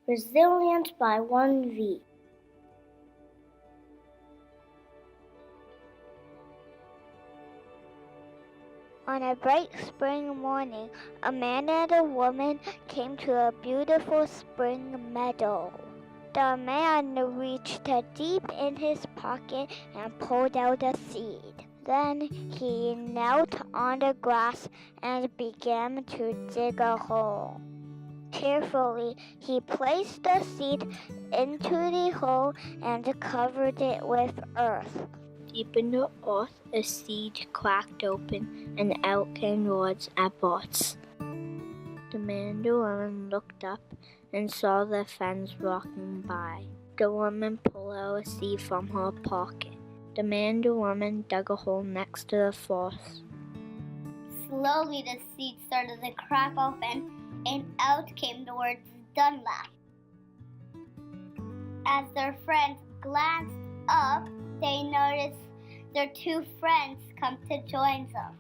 Resilient by 1V. On a bright spring morning, a man and a woman came to a beautiful spring meadow. The man reached deep in his pocket and pulled out a seed. Then he knelt on the grass and began to dig a hole. Carefully, he placed the seed into the hole and covered it with earth. Deep in the earth, a seed cracked open, and out came rods and buds. The man and the woman looked up and saw their friends walking by. The woman pulled out a seed from her pocket. The man and the woman dug a hole next to the force. Slowly the seed started to crack open, and out came the words Dunlap. As their friends glanced up, they noticed their two friends come to join them.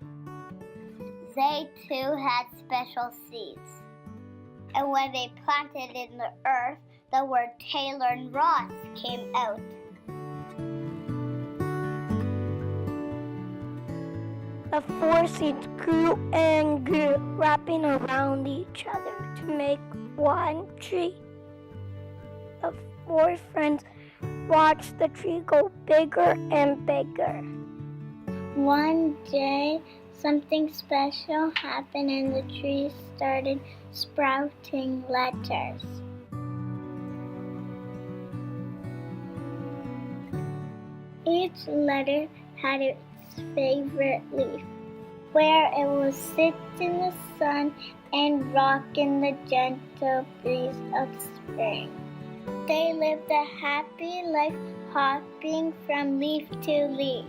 They too had special seeds. And when they planted in the earth, the word Taylor and Ross came out. The four seeds grew and grew, wrapping around each other to make one tree. The four friends watched the tree go bigger and bigger. One day, something special happened and the tree started sprouting letters. Each letter had its favorite leaf, where it will sit in the sun and rock in the gentle breeze of spring. They lived a happy life, hopping from leaf to leaf.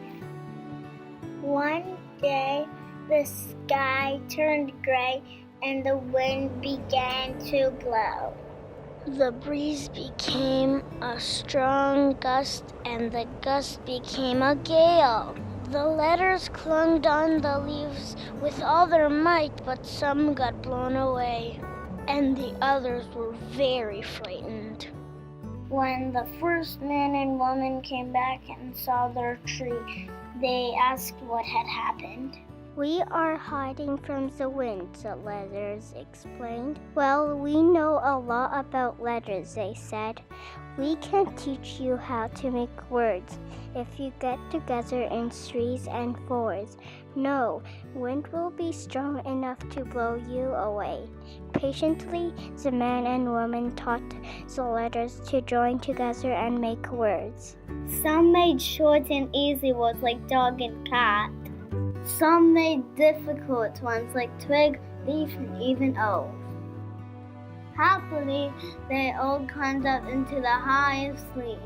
One day, the sky turned gray and the wind began to blow. The breeze became a strong gust, and the gust became a gale. The letters clung on the leaves with all their might, but some got blown away, and the others were very frightened. When the first man and woman came back and saw their tree, they asked what had happened. We are hiding from the wind, the letters explained. Well, we know a lot about letters, they said. We can teach you how to make words if you get together in threes and fours. No, wind will be strong enough to blow you away. Patiently, the man and woman taught the letters to join together and make words. Some made short and easy words like dog and cat. Some made difficult ones like twig, leaf, and even oak. Happily, they all climbed up into the highest leaves.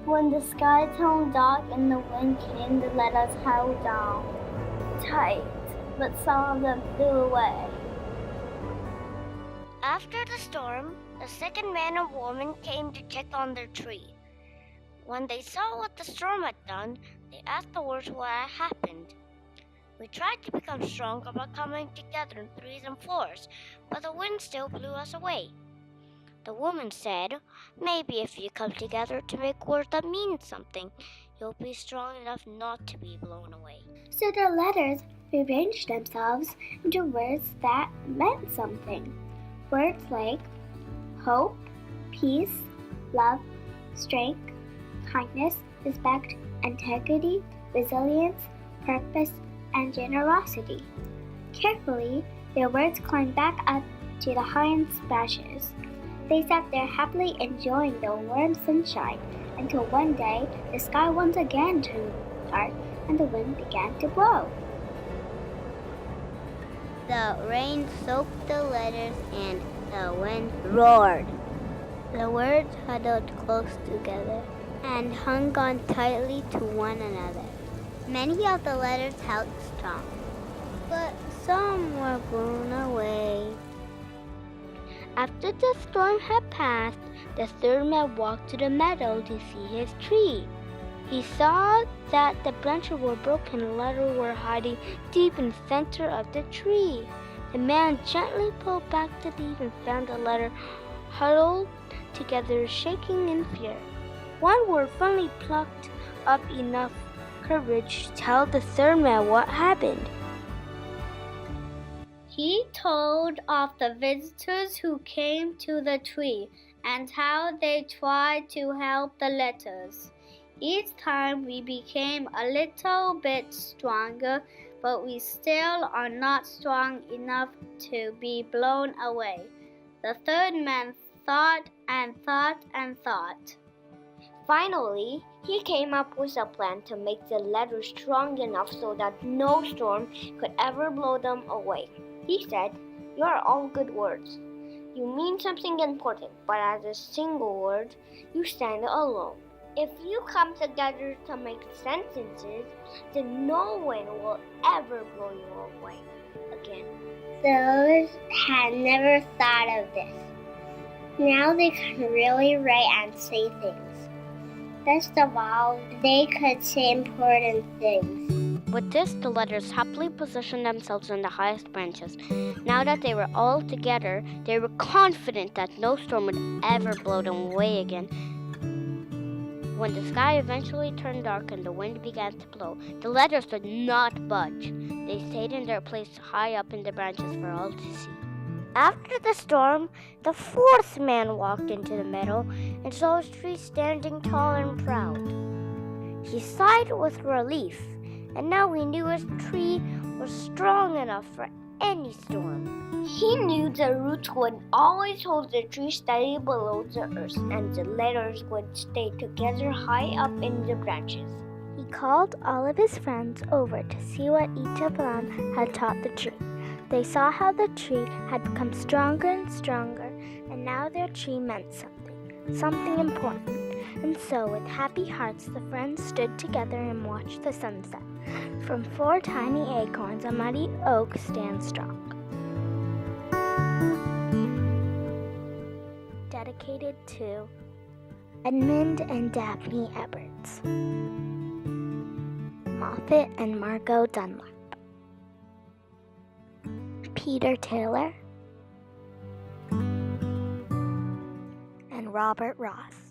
When the sky turned dark and the wind came, the letters held down tight, but some of them flew away. After the storm, the second man and woman came to check on their tree. When they saw what the storm had done, they asked the words what had happened. We tried to become stronger by coming together in threes and fours, but the wind still blew us away. The woman said, maybe if you come together to make words that mean something, you'll be strong enough not to be blown away. So the letters rearranged themselves into words that meant something. Words like hope, peace, love, strength, kindness, respect, integrity, resilience, purpose, and generosity. Carefully, their words climbed back up to the highest branches. They sat there happily enjoying the warm sunshine until one day the sky once again turned dark and the wind began to blow. The rain soaked the letters and the wind roared. The words huddled close together and hung on tightly to one another. Many of the letters held strong, but some were blown away. After the storm had passed, the third man walked to the meadow to see his tree. He saw that the branches were broken and letters were hiding deep in the center of the tree. The man gently pulled back the leaf and found a letter huddled together, shaking in fear. One word finally plucked up enough courage to tell the third man what happened. He told of the visitors who came to the tree and how they tried to help the letters. Each time we became a little bit stronger, but we still are not strong enough to be blown away. The third man thought and thought and thought. Finally, he came up with a plan to make the letters strong enough so that no storm could ever blow them away. He said, "You are all good words. You mean something important, but as a single word, you stand alone. If you come together to make sentences, then no wind will ever blow you away again." Those had never thought of this. Now they can really write and say things. Best of all, they could say important things. With this, the letters happily positioned themselves in the highest branches. Now that they were all together, they were confident that no storm would ever blow them away again. When the sky eventually turned dark and the wind began to blow, the letters did not budge. They stayed in their place high up in the branches for all to see. After the storm, the fourth man walked into the meadow and saw his tree standing tall and proud. He sighed with relief, and now he knew his tree was strong enough for any storm. He knew the roots would always hold the tree steady below the earth, and the letters would stay together high up in the branches. He called all of his friends over to see what each of them had taught the tree. They saw how the tree had become stronger and stronger, and now their tree meant something important. And so, with happy hearts, the friends stood together and watched the sunset. From 4 tiny acorns, a mighty oak stands strong. Dedicated to Edmund and Daphne Eberts, Moffat and Margot Dunlap, Peter Taylor, and Robert Ross.